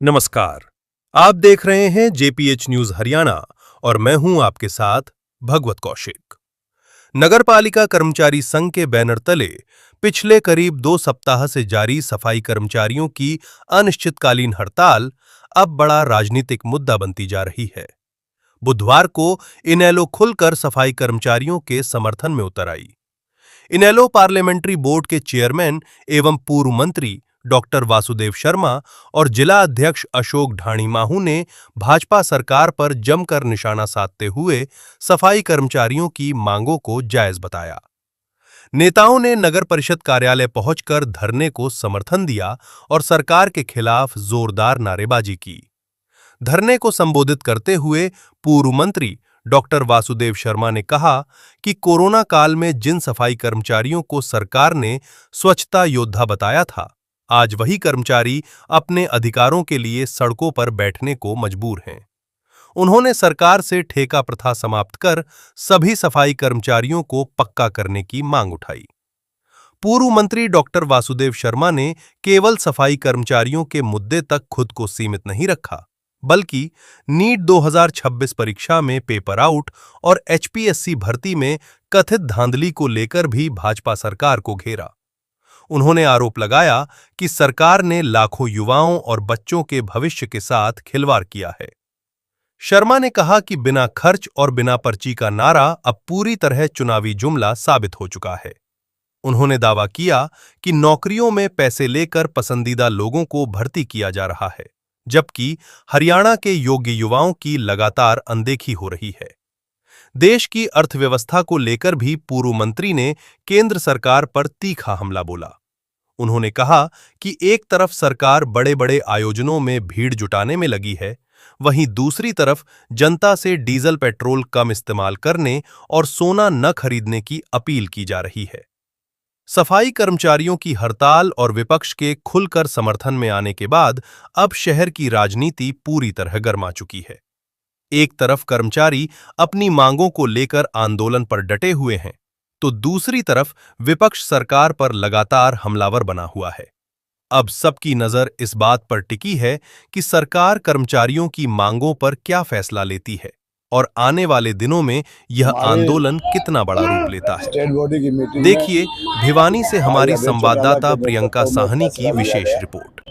नमस्कार। आप देख रहे हैं जेपीएच न्यूज हरियाणा और मैं हूं आपके साथ भगवत कौशिक। नगरपालिका कर्मचारी संघ के बैनर तले पिछले करीब 2 सप्ताह से जारी सफाई कर्मचारियों की अनिश्चितकालीन हड़ताल अब बड़ा राजनीतिक मुद्दा बनती जा रही है। बुधवार को इनेलो खुलकर सफाई कर्मचारियों के समर्थन में उतर आई। इनेलो पार्लियामेंट्री बोर्ड के चेयरमैन एवं पूर्व मंत्री डॉक्टर वासुदेव शर्मा और जिला अध्यक्ष अशोक ढाणी-माहू ने भाजपा सरकार पर जमकर निशाना साधते हुए सफाई कर्मचारियों की मांगों को जायज बताया। नेताओं ने नगर परिषद कार्यालय पहुंचकर धरने को समर्थन दिया और सरकार के खिलाफ जोरदार नारेबाजी की। धरने को संबोधित करते हुए पूर्व मंत्री डॉक्टर वासुदेव शर्मा ने कहा कि कोरोना काल में जिन सफाई कर्मचारियों को सरकार ने स्वच्छता योद्धा बताया था, आज वही कर्मचारी अपने अधिकारों के लिए सड़कों पर बैठने को मजबूर हैं। उन्होंने सरकार से ठेका प्रथा समाप्त कर सभी सफाई कर्मचारियों को पक्का करने की मांग उठाई। पूर्व मंत्री डॉक्टर वासुदेव शर्मा ने केवल सफाई कर्मचारियों के मुद्दे तक खुद को सीमित नहीं रखा, बल्कि नीट 2026 परीक्षा में पेपर आउट और एचपीएससी भर्ती में कथित धांधली को लेकर भी भाजपा सरकार को घेरा। उन्होंने आरोप लगाया कि सरकार ने लाखों युवाओं और बच्चों के भविष्य के साथ खिलवाड़ किया है। शर्मा ने कहा कि बिना खर्च और बिना पर्ची का नारा अब पूरी तरह चुनावी जुमला साबित हो चुका है। उन्होंने दावा किया कि नौकरियों में पैसे लेकर पसंदीदा लोगों को भर्ती किया जा रहा है, जबकि हरियाणा के योग्य युवाओं की लगातार अनदेखी हो रही है। देश की अर्थव्यवस्था को लेकर भी पूर्व मंत्री ने केंद्र सरकार पर तीखा हमला बोला। उन्होंने कहा कि एक तरफ सरकार बड़े-बड़े आयोजनों में भीड़ जुटाने में लगी है, वहीं दूसरी तरफ जनता से डीजल पेट्रोल कम इस्तेमाल करने और सोना न खरीदने की अपील की जा रही है। सफाई कर्मचारियों की हड़ताल और विपक्ष के खुलकर समर्थन में आने के बाद अब शहर की राजनीति पूरी तरह गर्मा चुकी है। एक तरफ कर्मचारी अपनी मांगों को लेकर आंदोलन पर डटे हुए हैं, तो दूसरी तरफ विपक्ष सरकार पर लगातार हमलावर बना हुआ है। अब सबकी नजर इस बात पर टिकी है कि सरकार कर्मचारियों की मांगों पर क्या फैसला लेती है और आने वाले दिनों में यह आंदोलन कितना बड़ा रूप लेता है। देखिए भिवानी से हमारी संवाददाता प्रियंका साहनी की विशेष रिपोर्ट।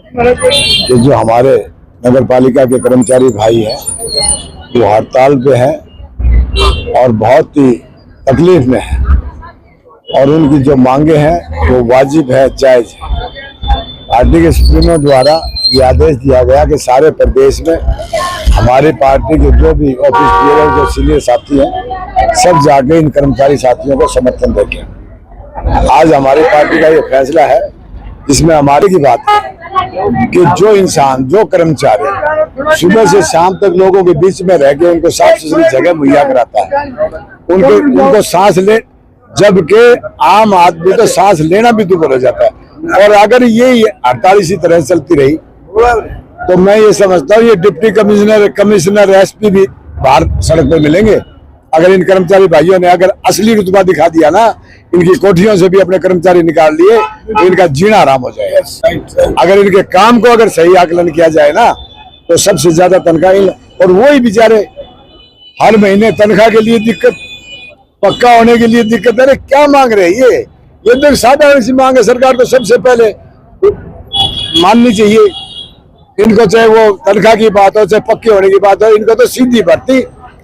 जो हमारे नगरपालिका के कर्मचारी भाई हैं, वो हड़ताल पे हैं और बहुत ही तकलीफ में हैं और उनकी जो मांगे हैं वो वाजिब है, जायज है। पार्टी के सुप्रीमो द्वारा ये आदेश दिया गया कि सारे प्रदेश में हमारी पार्टी के जो भी ऑफिस ब्यूरो जो सीनियर साथी हैं, सब जाके इन कर्मचारी साथियों को समर्थन देंगे। आज हमारी पार्टी का ये फैसला है, इसमें हमारी की बात है कि जो इंसान, जो कर्मचारी सुबह से शाम तक लोगों के बीच में रह के उनको साफ सुथरी जगह मुहैया कराता है, उनको सांस ले, जबकि आम आदमी तो सांस लेना भी दुर्बल हो जाता है। और अगर ये हड़ताल इसी तरह चलती रही तो मैं ये समझता हूँ ये डिप्टी कमिश्नर एसपी भी बाहर सड़क पर मिलेंगे। अगर इन कर्मचारी भाइयों ने अगर असली रुतबा दिखा दिया ना, इनकी कोठियों से भी अपने कर्मचारी निकाल लिए, तो इनका जीना आराम हो जाएगा। अगर इनके काम को अगर सही आकलन किया जाए ना, तो सबसे ज्यादा तनख्वाह, और वही बेचारे हर महीने तनख्वाह के लिए दिक्कत, पक्का होने के लिए दिक्कत। अरे क्या मांग रहे हैं ये तो साधारण सी मांग है। सरकार को सबसे पहले माननी चाहिए इनको, चाहे वो तनख्वाह की बात हो चाहे पक्के होने की बात हो, इनको तो सीधी भर्ती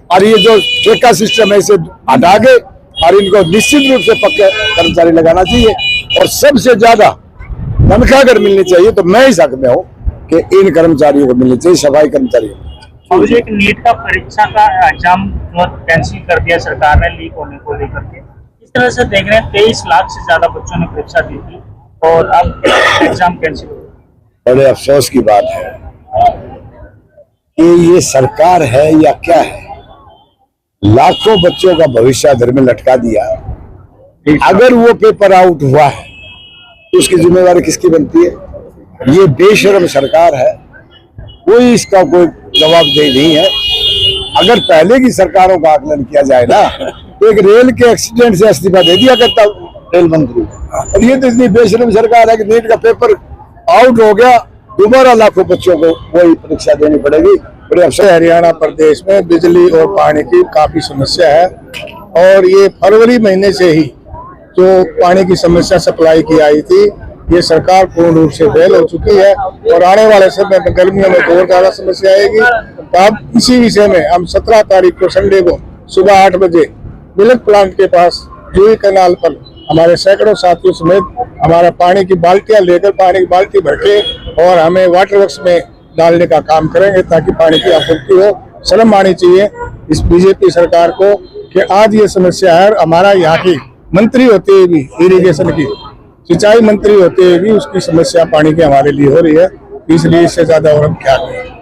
और ये जो ठेका सिस्टम है इसे हटा के और इनको निश्चित रूप से पक्के कर्मचारी लगाना चाहिए। और सबसे ज्यादा तनख्वाह अगर मिलनी चाहिए तो मैं इस हक में हूँ कि इन कर्मचारियों को मिलनी चाहिए, सफाई कर्मचारियों। और एक नीट का परीक्षा का एग्जाम कैंसिल कर दिया सरकार ने लीक होने को लेकर के, इस तरह से देख रहे हैं 23 लाख से ज्यादा बच्चों ने परीक्षा दी थी और अब एग्जाम कैंसिल हो गया। बड़े अफसोस की बात है कि ये सरकार है या क्या है, लाखों बच्चों का भविष्य अधर में लटका दिया। अगर वो पेपर आउट हुआ है तो उसकी जिम्मेवारी किसकी बनती है? ये बेशर्म सरकार है, कोई इसका कोई जवाबदेही नहीं है। अगर पहले की सरकारों का आकलन किया जाए ना, तो एक रेल के एक्सीडेंट से इस्तीफा दे दिया करता रेल मंत्री। और ये तो इतनी बेशर्म सरकार है कि नीट का पेपर आउट हो गया दोबारा लाखों बच्चों को वही परीक्षा देनी पड़ेगी। बड़े अफसर हरियाणा प्रदेश में बिजली और पानी की काफी समस्या है और ये फरवरी महीने से ही जो पानी की समस्या सप्लाई की आई थी, ये सरकार पूर्ण रूप से फेल हो चुकी है और आने वाले समय में गर्मियों में और ज्यादा समस्या आएगी। तो अब इसी विषय में हम 17 तारीख को संडे को सुबह 8 बजे मिल्क प्लांट के पास जूही कैनाल पर हमारे सैकड़ों साथियों समेत हमारा पानी की बाल्टियां लेकर पानी की बाल्टी भर के और हमें वाटर वर्क्स में डालने का काम करेंगे ताकि पानी की आपूर्ति हो। शर्म आनी चाहिए इस बीजेपी सरकार को कि आज ये समस्या है। हमारा यहाँ की मंत्री होते हुए भी, इरिगेशन की सिंचाई मंत्री होते हुए भी उसकी समस्या पानी की हमारे लिए हो रही है, इसलिए इससे ज्यादा और हम क्या करें।